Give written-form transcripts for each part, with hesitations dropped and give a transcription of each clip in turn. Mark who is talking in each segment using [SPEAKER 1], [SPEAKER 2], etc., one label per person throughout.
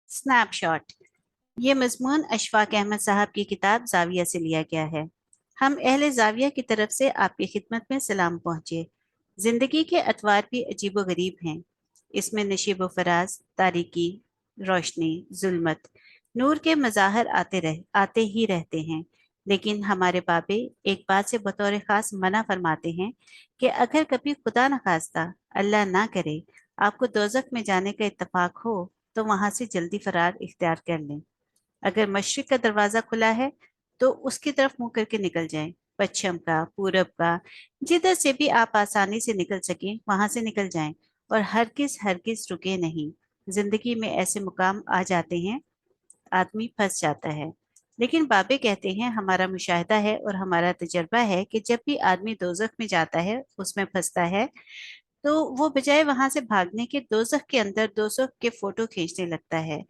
[SPEAKER 1] Snap shot. ये मजमून अशफाक अहमद साहब की किताब जाविया से लिया गया है। हम अहले जाविया की तरफ से आपकी खिदमत में सलाम पहुँचे। जिंदगी के अतवार भी अजीबो गरीब हैं। इसमें नशीब व फराज, तारीकी, रोशनी, जुल्मत, नूर के मज़ाहर आते ही रहते हैं। लेकिन हमारे बाबे एक बात से बतौर खास मना फरमाते हैं कि अगर कभी खुदा न खास्ता, अल्लाह ना करे, आपको दोजख में जाने का इत्तफाक हो तो वहां से जल्दी फरार इख्तियार कर लें। अगर मशरिक का दरवाजा खुला है तो उसकी तरफ मुंह करके निकल जाएं। पश्चिम का, पूरब का, जिधर से भी आप आसानी से निकल सकें वहां से निकल जाएं और हरगिज हरगिज रुके नहीं। जिंदगी में ऐसे मुकाम आ जाते हैं, आदमी फंस जाता है। लेकिन बाबे कहते हैं, हमारा मुशाहिदा है और हमारा तजर्बा है कि जब भी आदमी दोजख में जाता है, उसमें फंसता है, तो वो बजाय वहां से भागने के दोजख के अंदर दोजख के फोटो खींचने लगता है।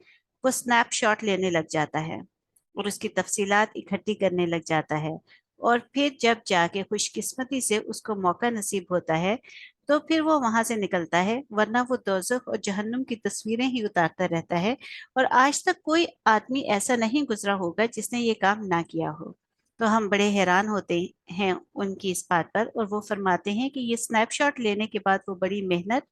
[SPEAKER 1] वो स्नैपशॉट लेने लग जाता है और उसकी तफसीलात इकट्ठी करने लग जाता है। और फिर जब जाके खुशकिस्मती से उसको मौका नसीब होता है तो फिर वो वहां से निकलता है, वरना वो दोजख और जहन्नुम की तस्वीरें ही उतारता रहता है। और आज तक कोई आदमी ऐसा नहीं गुजरा होगा जिसने ये काम ना किया हो। तो हम बड़े हैरान होते हैं उनकी इस बात पर, और वो फरमाते हैं कि ये स्नैपशॉट लेने के बाद वो बड़ी मेहनत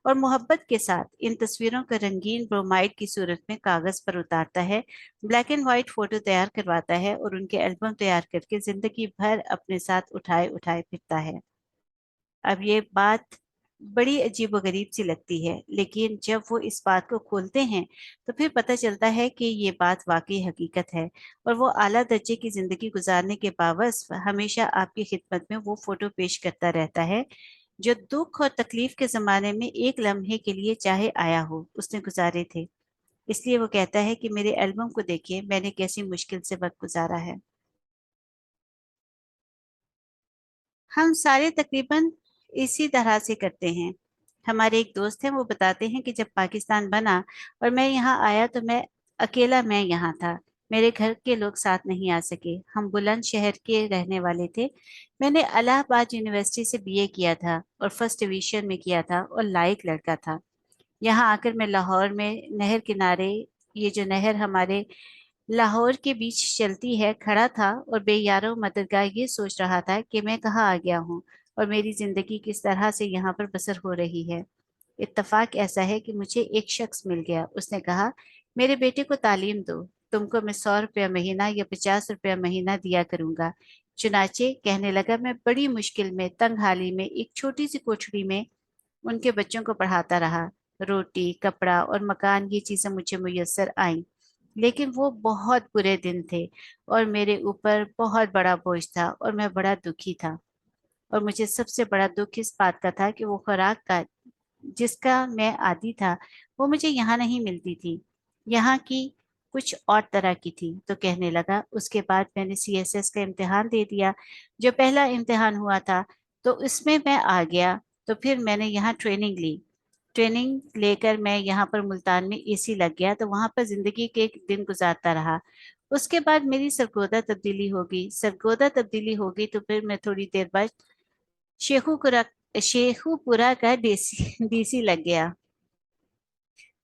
[SPEAKER 1] और मोहब्बत के साथ इन तस्वीरों को रंगीन ब्रोमाइड की सूरत में कागज पर उतारता है, ब्लैक एंड व्हाइट फोटो तैयार करवाता है और उनके एल्बम तैयार करके जिंदगी भर अपने साथ उठाए उठाए फिरता है। अब ये बात बड़ी अजीबोगरीब सी लगती है, लेकिन जब वो इस बात को खोलते हैं तो फिर पता चलता है कि ये बात वाकई हकीकत है। और वो आला दर्जे की जिंदगी गुजारने के बावजूद हमेशा आपकी खिदमत में वो फोटो पेश करता रहता है जो दुख और तकलीफ के जमाने में एक लम्हे के लिए चाहे आया हो उसने गुजारे थे। इसलिए वो कहता है कि मेरे एल्बम को देखिए, मैंने कैसी मुश्किल से वक्त गुजारा है। हम सारे तकरीबन इसी तरह से करते हैं। हमारे एक दोस्त हैं, वो बताते हैं कि जब पाकिस्तान बना और मैं यहाँ आया तो मैं यहाँ था। मेरे घर के लोग साथ नहीं आ सके। हम बुलंदशहर के रहने वाले थे। मैंने इलाहाबाद यूनिवर्सिटी से बीए किया था और फर्स्ट डिवीजन में किया था और लायक लड़का था। यहाँ आकर मैं लाहौर में नहर किनारे, ये जो नहर हमारे लाहौर के बीच चलती है, खड़ा था और बेयारो मददगार ये सोच रहा था कि मैं कहाँ आ गया हूँ और मेरी जिंदगी किस तरह से यहाँ पर बसर हो रही है। इत्तेफाक ऐसा है कि मुझे एक शख्स मिल गया। उसने कहा, मेरे बेटे को तालीम दो, तुमको मैं 100 रुपया महीना या 50 रुपया महीना दिया करूंगा। चुनाचे कहने लगा, मैं बड़ी मुश्किल में, तंग हाली में, एक छोटी सी कोठरी में उनके बच्चों को पढ़ाता रहा। रोटी, कपड़ा और मकान, ये चीजें मुझे मुयस्सर आईं, लेकिन वो बहुत बुरे दिन थे और मेरे ऊपर बहुत बड़ा बोझ था और मैं बड़ा दुखी था। और मुझे सबसे बड़ा दुख इस बात का था कि वो खुराक का जिसका मैं आदी था वो मुझे यहाँ नहीं मिलती थी। यहाँ की कुछ और तरह की थी। तो कहने लगा, उसके बाद मैंने सीएसएस का इम्तिहान दे दिया, जो पहला इम्तिहान हुआ था, तो इसमें मैं आ गया। तो फिर मैंने यहाँ ट्रेनिंग ली। ट्रेनिंग लेकर मैं यहाँ पर मुल्तान में एसी लग गया, तो वहां पर जिंदगी के एक दिन गुजारता रहा। उसके बाद मेरी सरगोदा तब्दीली हो गई, तो फिर मैं थोड़ी देर बाद शेखुपुरा शेखुपुरा का डीसी डीसी लग गया।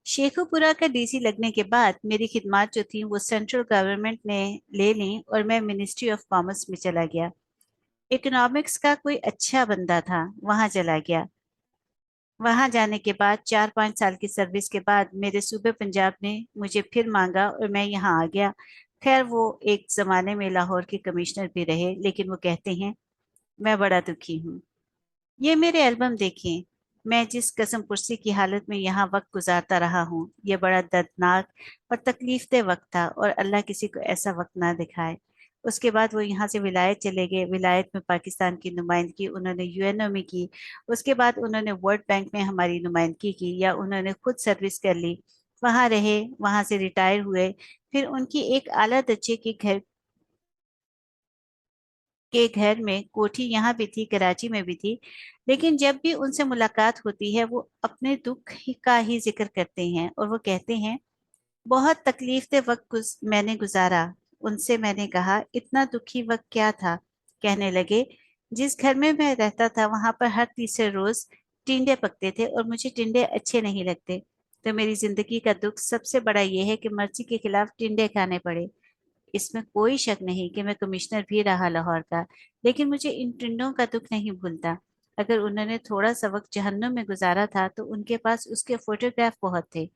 [SPEAKER 1] शेखुपुरा का डीसी लगने के बाद मेरी खिदमात जो थी वो सेंट्रल गवर्नमेंट ने ले ली और मैं मिनिस्ट्री ऑफ कॉमर्स में चला गया। इकोनॉमिक्स का कोई अच्छा बंदा था, वहां चला गया। वहां जाने के बाद 4-5 साल की सर्विस के बाद मेरे सूबे पंजाब ने मुझे फिर मांगा और मैं यहाँ आ गया। खैर, वो एक जमाने में लाहौर के कमिश्नर भी रहे, लेकिन वो कहते हैं, मैं बड़ा दुखी हूँ। ये मेरे एल्बम देखें। मैं जिस कसम पुर्सी की हालत में यहाँ वक्त गुजारता रहा हूँ, ये बड़ा दर्दनाक और तकलीफ दे वक्त था, और अल्लाह किसी को ऐसा वक्त ना दिखाए। उसके बाद वो यहाँ से विलायत चले गए। विलायत में पाकिस्तान की नुमाइंदगी उन्होंने यूएनओ में की। उसके बाद उन्होंने वर्ल्ड बैंक में हमारी नुमाइंदगी की, या उन्होंने खुद सर्विस कर ली। वहाँ रहे, वहाँ से रिटायर हुए। फिर उनकी एक आला दर्जे के घर में कोठी यहाँ भी थी, कराची में भी थी। लेकिन जब भी उनसे मुलाकात होती है वो अपने का ही जिक्र करते हैं, और वो कहते हैं, बहुत तकलीफ दे वक्त मैंने गुजारा। उनसे मैंने कहा, इतना दुखी वक्त क्या था? कहने लगे, जिस घर में मैं रहता था वहां पर हर तीसरे रोज टिंडे पकते थे और मुझे टिंडे अच्छे नहीं लगते। तो मेरी जिंदगी का दुख सबसे बड़ा ये है कि मर्जी के खिलाफ टिंडे खाने पड़े। इसमें कोई शक नहीं कि मैं कमिश्नर भी रहा लाहौर का, लेकिन मुझे इन टिंडों का दुख नहीं भूलता। अगर उन्होंने थोड़ा सा वक्त जहन्नुम में गुजारा था तो उनके पास उसके फोटोग्राफ बहुत थे।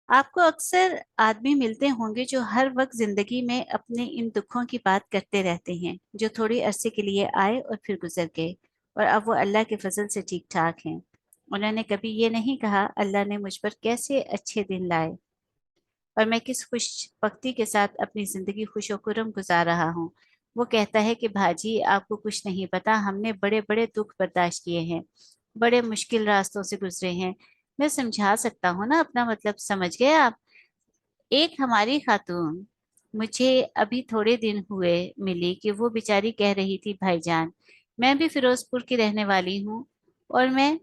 [SPEAKER 1] आपको अक्सर आदमी मिलते होंगे जो हर वक्त जिंदगी में अपने इन दुखों की बात करते रहते हैं, जो थोड़ी अरसे के लिए आए और फिर गुजर गए, और अब वो अल्लाह के फजल से ठीक ठाक हैं। उन्होंने कभी ये नहीं कहा अल्लाह ने मुझ पर कैसे अच्छे दिन लाए और मैं किस खुशबख्ती के साथ अपनी जिंदगी खुशोखुरम गुजार रहा हूँ। वो कहता है कि भाजी आपको कुछ नहीं पता, हमने बड़े बड़े दुख बर्दाश्त किए हैं, बड़े मुश्किल रास्तों से गुजरे हैं। मैं समझा सकता हूँ ना, अपना मतलब समझ गए आप। एक हमारी खातून मुझे अभी थोड़े दिन हुए मिली कि वो बेचारी कह रही थी, भाईजान मैं भी फिरोजपुर की रहने वाली हूँ और मैं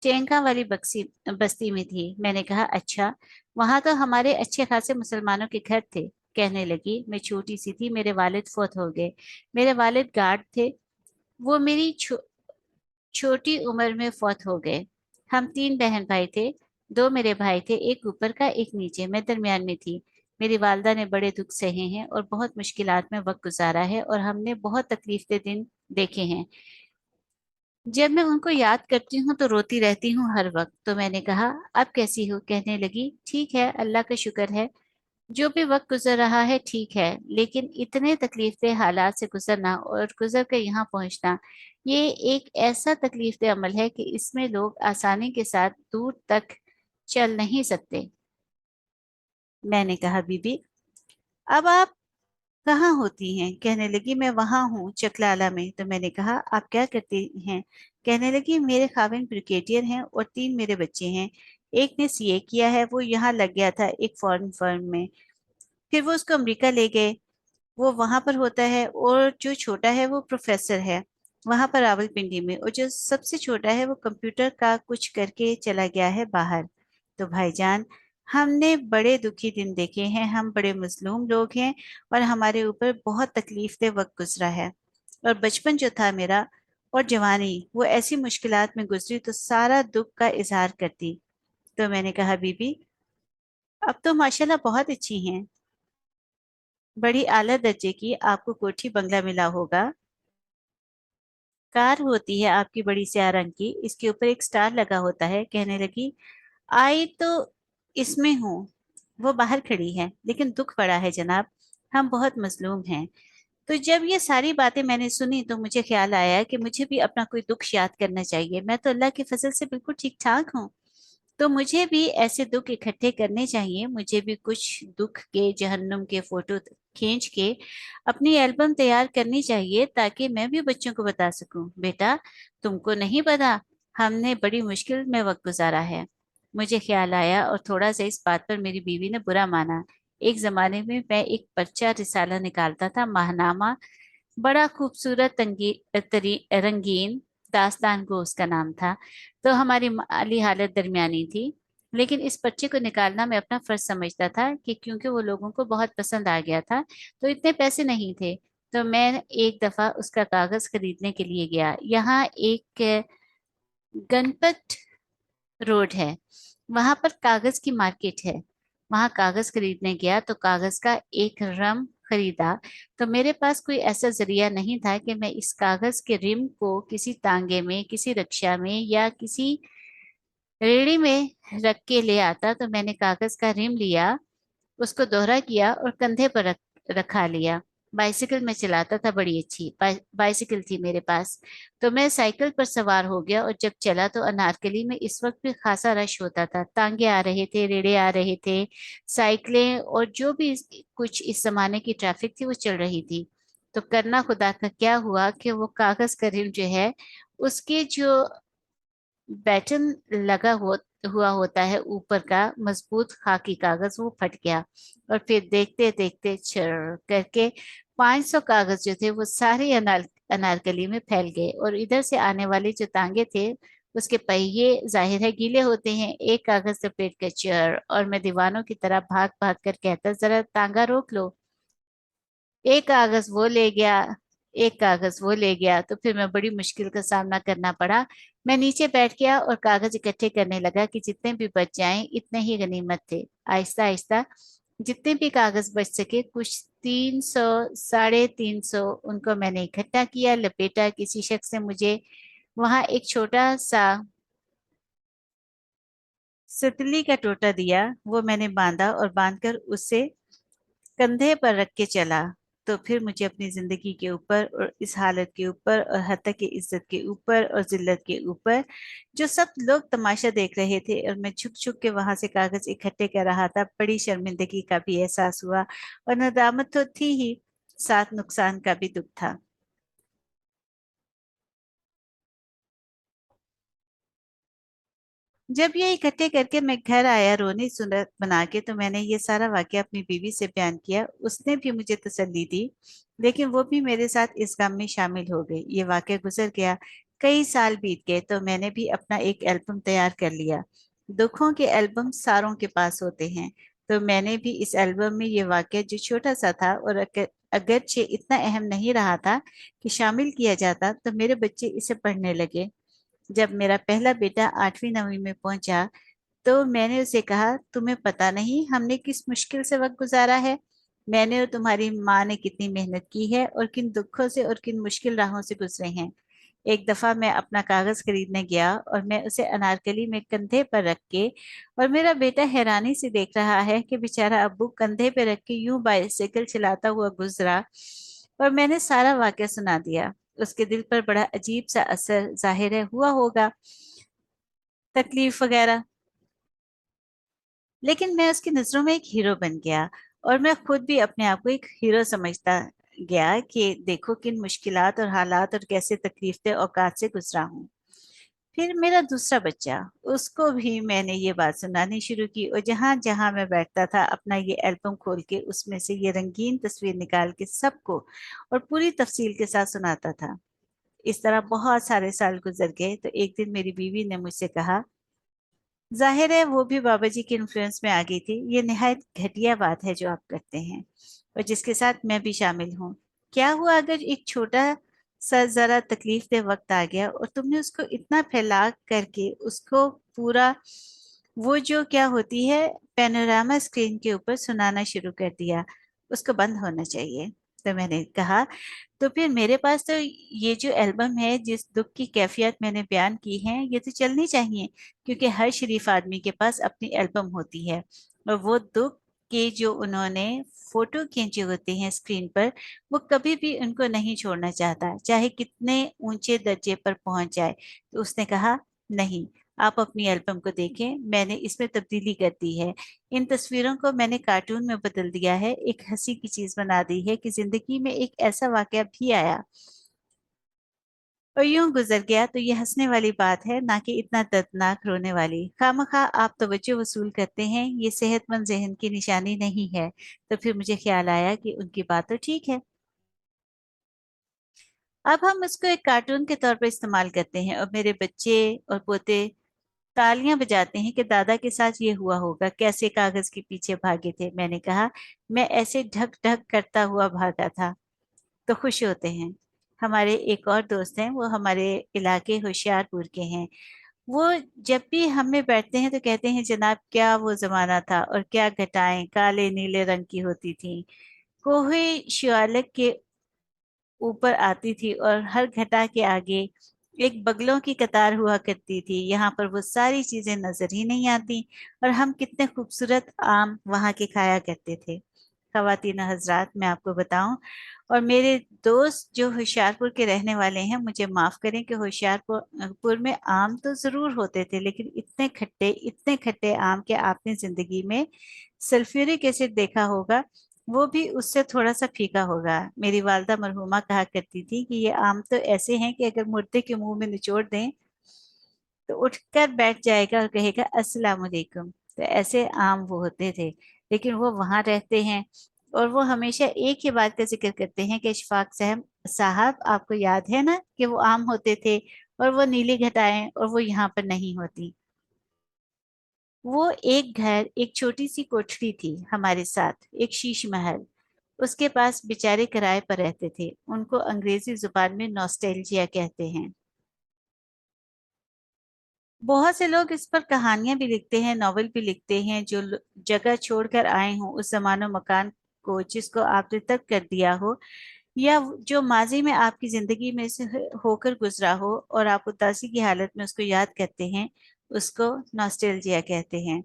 [SPEAKER 1] टेंका वाली बक्सी बस्ती में थी। मैंने कहा अच्छा, वहां तो हमारे अच्छे खासे मुसलमानों के घर थे। कहने लगी मैं छोटी सी थी, मेरे वालिद फौत हो गए। मेरे वालिद गार्ड थे, वो मेरी छोटी उम्र में फौत हो गए। हम तीन बहन भाई थे, दो मेरे भाई थे, एक ऊपर का एक नीचे, मैं दरमियान में थी। मेरी वालदा ने बड़े दुख सहे हैं और बहुत मुश्किलात में वक्त गुजारा है और हमने बहुत तकलीफ के दिन देखे हैं। जब मैं उनको याद करती हूँ तो रोती रहती हूँ हर वक्त। तो मैंने कहा अब कैसी हो? कहने लगी ठीक है, अल्लाह का शुक्र है, जो भी वक्त गुजर रहा है ठीक है, लेकिन इतने तकलीफ हालात से गुजरना और गुजर कर यहाँ पहुंचना, ये एक ऐसा तकलीफ अमल है कि इसमें लोग आसानी के साथ दूर तक चल नहीं सकते। मैंने कहा बीबी अब आप कहाँ होती हैं? कहने लगी मैं वहां हूँ चकलाला में। तो मैंने कहा आप क्या करती हैं? कहने लगी मेरे खाविंद ब्रिगेडियर हैं और तीन मेरे बच्चे हैं। एक ने सीए किया है, वो यहाँ लग गया था एक फॉरेन फर्म में, फिर वो उसको अमेरिका ले गए, वो वहां पर होता है। और जो छोटा है वो प्रोफेसर है वहां पर रावलपिंडी में, और जो सबसे छोटा है वो कंप्यूटर का कुछ करके चला गया है बाहर। तो भाईजान हमने बड़े दुखी दिन देखे हैं, हम बड़े मजलूम लोग हैं और हमारे ऊपर बहुत तकलीफ दे वक्त गुजरा है। और बचपन जो था मेरा और जवानी, वो ऐसी मुश्किलात में गुजरी तो सारा दुख का इजहार करती। तो मैंने कहा बीबी अब तो माशाल्लाह बहुत अच्छी हैं, बड़ी आला दर्जे की आपको कोठी बंगला मिला होगा, कार होती है आपकी बड़ी स्याह रंग की, इसके ऊपर एक स्टार लगा होता है। कहने लगी आई तो इसमें हूँ, वो बाहर खड़ी है, लेकिन दुख बड़ा है जनाब, हम बहुत मजलूम हैं। तो जब ये सारी बातें मैंने सुनी तो मुझे ख्याल आया कि मुझे भी अपना कोई दुख याद करना चाहिए। मैं तो अल्लाह के फजल से बिल्कुल ठीक ठाक हूँ, तो मुझे भी ऐसे दुख इकट्ठे करने चाहिए। मुझे भी कुछ दुख के जहन्नुम के फोटो खींच के अपनी एल्बम तैयार करनी चाहिए, ताकि मैं भी बच्चों को बता सकूं, बेटा तुमको नहीं पता, हमने बड़ी मुश्किल में वक्त गुजारा है। मुझे ख्याल आया और थोड़ा सा इस बात पर मेरी बीवी ने बुरा माना। एक जमाने में मैं एक पर्चा रिसाला निकालता था, माहनामा, बड़ा खूबसूरत रंगीन दास्तान गो उसका नाम था। तो हमारी माली हालत दरमियानी थी, लेकिन इस बच्चे को निकालना मैं अपना फर्ज समझता था, कि क्योंकि वो लोगों को बहुत पसंद आ गया था, तो इतने पैसे नहीं थे। तो मैं एक दफा उसका कागज खरीदने के लिए गया। यहाँ एक गणपत रोड है, वहां पर कागज की मार्केट है। वहां कागज खरीदने गया तो कागज का एक रम खरीदा। तो मेरे पास कोई ऐसा जरिया नहीं था कि मैं इस कागज के रिम को किसी तांगे में, किसी रक्षा में या किसी रेड़ी में रख के ले आता। तो मैंने कागज का रिम लिया, उसको दोहरा किया और कंधे पर रखा लिया। बाइसिकल में चलाता था, बड़ी अच्छी बाइसिकल थी मेरे पास। तो मैं साइकिल पर सवार हो गया, और जब चला तो अनारकली में इस वक्त भी खासा रश होता था, तांगे आ रहे थे, रेड़े आ रहे थे, साइकिलें और जो भी कुछ इस जमाने की ट्रैफिक थी वो चल रही थी। तो करना खुदा का क्या हुआ कि वो कागज का रिम जो है, उसके जो बैटन लगा हुआ होता है ऊपर का मजबूत खाकी कागज, वो फट गया। और फिर देखते देखते चर करके 500 कागज जो थे वो सारे अनारकली में फैल गए। और इधर से आने वाले जो तांगे थे, उसके पहिए जाहिर है गीले होते हैं, एक कागज लपेट कर चर, और मैं दीवानों की तरह भाग भाग कर कहता जरा तांगा रोक लो। एक कागज वो ले गया, एक कागज वो ले गया तो फिर मैं बड़ी मुश्किल का सामना करना पड़ा। मैं नीचे बैठ गया और कागज इकट्ठे करने लगा कि जितने भी बच जाएं इतने ही गनीमत थे। आहिस्ता आहिस्ता जितने भी कागज बच सके, कुछ 300, 350, उनको मैंने इकट्ठा किया, लपेटा। किसी शख्स ने मुझे वहां एक छोटा सा सुतली का टोटा दिया, वो मैंने बांधा और बांधकर उसे कंधे पर रख के चला। तो फिर मुझे अपनी जिंदगी के ऊपर और इस हालत के ऊपर और हत्ता की इज्जत के ऊपर और जिल्लत के ऊपर, जो सब लोग तमाशा देख रहे थे और मैं छुप छुप के वहां से कागज इकट्ठे कर रहा था, बड़ी शर्मिंदगी का भी एहसास हुआ। और नदामत तो थी ही, साथ नुकसान का भी दुख था। जब ये इकट्ठे करके मैं घर आया रोनी सूरत बना के, तो मैंने ये सारा वाकया अपनी बीवी से बयान किया। उसने भी मुझे तसल्ली दी, लेकिन वो भी मेरे साथ इस गम में शामिल हो गई। ये वाकया गुजर गया, कई साल बीत गए, तो मैंने भी अपना एक एल्बम तैयार कर लिया। दुखों के एल्बम सारों के पास होते हैं, तो मैंने भी इस एल्बम में ये वाकया, जो छोटा सा था और अगरचे इतना अहम नहीं रहा था कि शामिल किया जाता, तो मेरे बच्चे इसे पढ़ने लगे। जब मेरा पहला बेटा 8वीं 9वीं में पहुंचा, तो मैंने उसे कहा, तुम्हें पता नहीं हमने किस मुश्किल से वक्त गुजारा है। मैंने और तुम्हारी माँ ने कितनी मेहनत की है और किन दुखों से और किन मुश्किल राहों से गुजरे हैं। एक दफा मैं अपना कागज खरीदने गया और मैं उसे अनारकली में कंधे पर रख के, और मेरा बेटा हैरानी से देख रहा है कि बेचारा अब्बू कंधे पे रख के यूं बाइसाइकिल चलाता हुआ गुजरा। और मैंने सारा वाकया सुना दिया। उसके दिल पर बड़ा अजीब सा असर जाहिर है हुआ होगा, तकलीफ वगैरह। लेकिन मैं उसकी नजरों में एक हीरो बन गया, और मैं खुद भी अपने आप को एक हीरो समझता गया कि देखो किन मुश्किलात और हालात और कैसे तकलीफ औकात से गुजरा हूँ। फिर मेरा दूसरा बच्चा, उसको भी मैंने ये बात सुनानी शुरू की, और जहां जहां मैं बैठता था अपना ये एल्बम खोल के उसमें से ये रंगीन तस्वीर निकाल के सबको और पूरी तफसील के साथ सुनाता था। इस तरह बहुत सारे साल गुजर गए, तो एक दिन मेरी बीवी ने मुझसे कहा, जाहिर है वो भी बाबा जी के इन्फ्लुएंस में आ गई थी। ये निहायत घटिया बात है जो आप करते हैं, और जिसके साथ मैं भी शामिल हूँ। क्या हुआ अगर एक छोटा सा जरा तकलीफ दे वक्त आ गया और तुमने उसको इतना फैला करके उसको पूरा, वो जो क्या होती है, पैनोरामा स्क्रीन के ऊपर सुनाना शुरू कर दिया। उसको बंद होना चाहिए। तो मैंने कहा, तो फिर मेरे पास तो ये जो एल्बम है, जिस दुख की कैफियत मैंने बयान की है, ये तो चलनी चाहिए, क्योंकि हर शरीफ आदमी के पास अपनी एल्बम होती है। और वो दुख के जो उन्होंने फोटो खींचे होते हैं स्क्रीन पर, वो कभी भी उनको नहीं छोड़ना चाहता, चाहे कितने ऊंचे दर्जे पर पहुंच जाए। तो उसने कहा, नहीं, आप अपनी एल्बम को देखें, मैंने इसमें तब्दीली कर दी है। इन तस्वीरों को मैंने कार्टून में बदल दिया है, एक हंसी की चीज बना दी है कि जिंदगी में एक ऐसा वाकया भी आया और यूं गुजर गया, तो ये हंसने वाली बात है, ना कि इतना दर्दनाक रोने वाली। खामखा आप तवज्जो वसूल करते हैं, ये सेहतमंद जहन की निशानी नहीं है। तो फिर मुझे ख्याल आया कि उनकी बात तो ठीक है। अब हम उसको एक कार्टून के तौर पर इस्तेमाल करते हैं, और मेरे बच्चे और पोते तालियां बजाते हैं कि दादा के साथ ये हुआ होगा, कैसे कागज के पीछे भागे थे। मैंने कहा, मैं ऐसे ढक ढक करता हुआ भागा था। तो खुश होते हैं। हमारे एक और दोस्त हैं, वो हमारे इलाके होशियारपुर के हैं। वो जब भी हम में बैठते हैं तो कहते हैं, जनाब क्या वो जमाना था, और क्या घटाएं काले नीले रंग की होती थी। कोहे शिवालिक के ऊपर आती थी और हर घटा के आगे एक बगलों की कतार हुआ करती थी। यहाँ पर वो सारी चीजें नजर ही नहीं आती, और हम कितने खूबसूरत आम वहाँ के खाया करते थे। खवातीन हजरात, मैं आपको बताऊं, और मेरे दोस्त जो होशियारपुर के रहने वाले हैं, मुझे माफ करें कि होशियारपुर में आम तो जरूर होते थे, लेकिन इतने खट्टे आम के आपने जिंदगी में सल्फ्यूरिक एसिड देखा होगा, वो भी उससे थोड़ा सा फीका होगा। मेरी वालदा मरहुमा कहा करती थी कि ये आम तो ऐसे हैं कि अगर मुर्दे के मुंह में निचोड़ दें तो उठकर बैठ जाएगा और कहेगा अस्सलाम वालेकुम। तो ऐसे आम वो होते थे, लेकिन वो वहां रहते हैं। और वो हमेशा एक ही बात का जिक्र करते हैं कि इशफाक साहब साहब, आपको याद है ना कि वो आम होते थे, और वो नीली घटाएं और वो यहाँ पर नहीं होती। वो एक घर, एक छोटी सी कोठरी थी हमारे साथ, एक शीश महल। उसके पास बेचारे किराए पर रहते थे। उनको अंग्रेजी जुबान में नॉस्टैल्जिया कहते हैं। बहुत से लोग इस पर कहानियां भी लिखते हैं, नॉवेल भी लिखते हैं, जो जगह छोड़कर आए हों उस जमानो मकान को जिसको आपने तर्क कर दिया हो, या जो माजी में आपकी जिंदगी में से होकर गुजरा हो और आप उदासी की हालत में उसको याद करते हैं, उसको नॉस्टैल्जिया कहते हैं।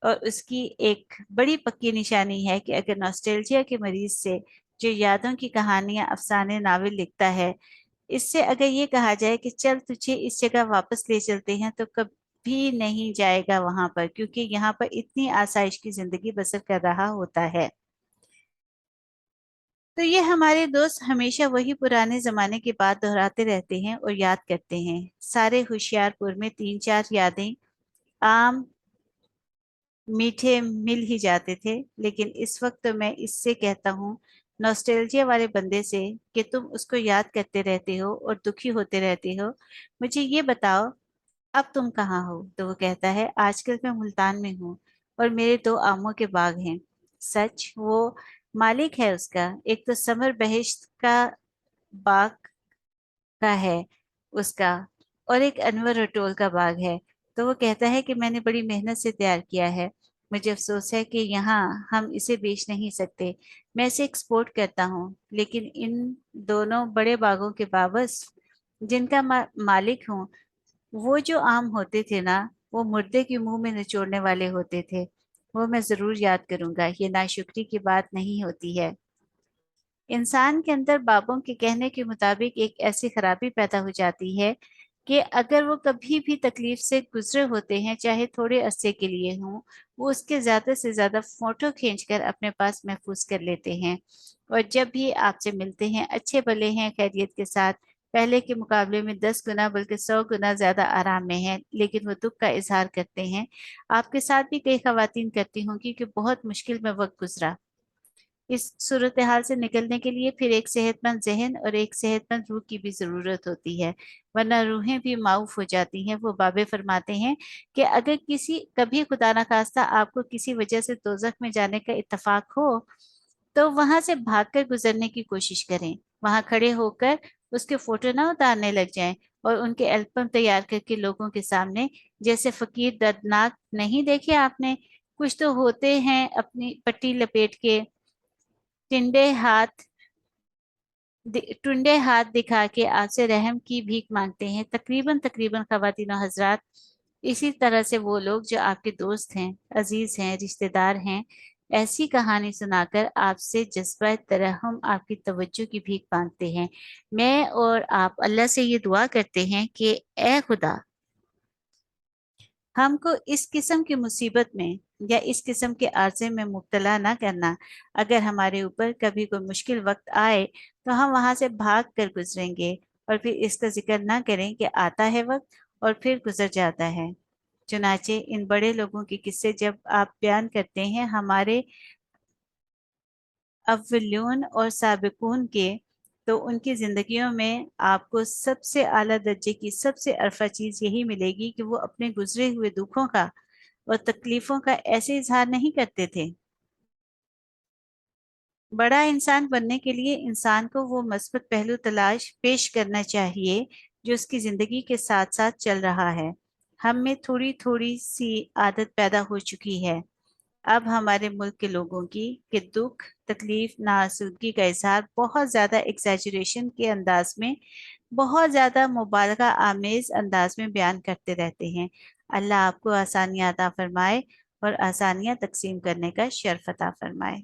[SPEAKER 1] और उसकी एक बड़ी पक्की निशानी है कि अगर नॉस्टैल्जिया के मरीज से जो यादों की कहानियां, अफसाने, नावल लिखता है, इससे अगर ये कहा जाए कि चल तुझे इस जगह वापस ले चलते हैं, तो कभी नहीं जाएगा वहां पर, क्योंकि यहाँ पर इतनी आसाइश की जिंदगी बसर कर रहा होता है। तो ये हमारे दोस्त हमेशा वही पुराने जमाने की बात दोहराते रहते हैं और याद करते हैं। सारे होशियारपुर में तीन चार यादें आम मीठे मिल ही जाते थे, लेकिन इस वक्त तो मैं इससे कहता हूँ, नॉस्टैल्जिया वाले बंदे से, कि तुम उसको याद करते रहते हो और दुखी होते रहते हो। मुझे ये बताओ, अब तुम कहाँ हो? तो वो कहता है, आजकल मैं मुल्तान में हूँ और मेरे दो आमों के बाग हैं। सच? वो मालिक है उसका? एक तो समर बहिश्त का बाग का है उसका, और एक अनवर रटोल का बाग है। तो वो कहता है कि मैंने बड़ी मेहनत से तैयार किया है। मुझे अफसोस है कि यहाँ हम इसे बेच नहीं सकते। मैं इसे एक्सपोर्ट करता हूँ, लेकिन इन दोनों बड़े बागों के वापस जिनका मालिक हूँ, वो जो आम होते थे ना, वो मुर्दे के मुंह में निचोड़ने वाले होते थे। वो मैं जरूर याद करूंगा। ये नाशुक्री की बात नहीं होती है। इंसान के अंदर बाबों के कहने के मुताबिक एक ऐसी खराबी पैदा हो जाती है कि अगर वो कभी भी तकलीफ से गुजरे होते हैं, चाहे थोड़े अरसे के लिए हों, वो उसके ज्यादा से ज्यादा फोटो खींचकर अपने पास महफूज कर लेते हैं। और जब भी आपसे मिलते हैं, अच्छे भले हैं, खैरियत के साथ, पहले के मुकाबले में 10 गुना बल्कि 100 गुना ज्यादा आराम में हैं, लेकिन वो दुख का इजहार करते हैं। आपके साथ भी कई खवातीन करती होंगी कि बहुत मुश्किल में वक्त गुजरा। इस सूरत हाल से निकलने के लिए फिर एक सेहतमंद जहन और एक सेहतमंद रूह की भी जरूरत होती है, वरना रूहें भी माऊफ हो जाती हैं। वो बाबे फरमाते हैं कि अगर किसी कभी खुदा न खास्ता आपको किसी वजह से दोजख में जाने का इत्तेफाक हो, तो वहां से भागकर गुजरने की कोशिश करें। वहां खड़े होकर उसके फोटो ना उतारने लग जाएं और उनके एल्बम तैयार करके लोगों के सामने, जैसे फकीर दर्दनाक नहीं देखे आपने? कुछ तो होते हैं अपनी पट्टी लपेट के, टिंडे हाथ टुंडे हाथ दिखा के आपसे रहम की भीख मांगते हैं। तकरीबन तकरीबन खवातीन और हजरात, इसी तरह से वो लोग जो आपके दोस्त हैं, अजीज हैं, रिश्तेदार हैं, ऐसी कहानी सुनाकर आपसे जज्बा तरहम, आपकी तवज्जो की भीख मांगते हैं। मैं और आप अल्लाह से ये दुआ करते हैं कि ए खुदा, हमको इस किस्म की मुसीबत में या इस किस्म के आर्जे में मुब्तला ना करना। अगर हमारे ऊपर कभी कोई मुश्किल वक्त आए, तो हम वहां से भाग कर गुजरेंगे और फिर इसका जिक्र ना करें कि आता है वक्त और फिर गुजर जाता है। चुनाचे इन बड़े लोगों के किस्से जब आप बयान करते हैं, हमारे अव्वलून और साबिकून के, तो उनकी जिंदगियों में आपको सबसे आला दर्जे की, सबसे अरफा चीज यही मिलेगी कि वो अपने गुजरे हुए दुखों का और तकलीफों का ऐसे इजहार नहीं करते थे। बड़ा इंसान बनने के लिए इंसान को वो मस्बत पहलू तलाश पेश करना चाहिए जो उसकी जिंदगी के साथ साथ चल रहा है। हम में थोड़ी थोड़ी सी आदत पैदा हो चुकी है अब हमारे मुल्क के लोगों की, कि दुख, तकलीफ, नाआसुदगी का इजहार बहुत ज्यादा एग्जैजुरेशन के अंदाज में, बहुत ज्यादा मुबालगा आमेज अंदाज में बयान करते रहते हैं। अल्लाह आपको आसानियां अता फरमाए और आसानियां तकसीम करने का शर्फ अता फरमाए।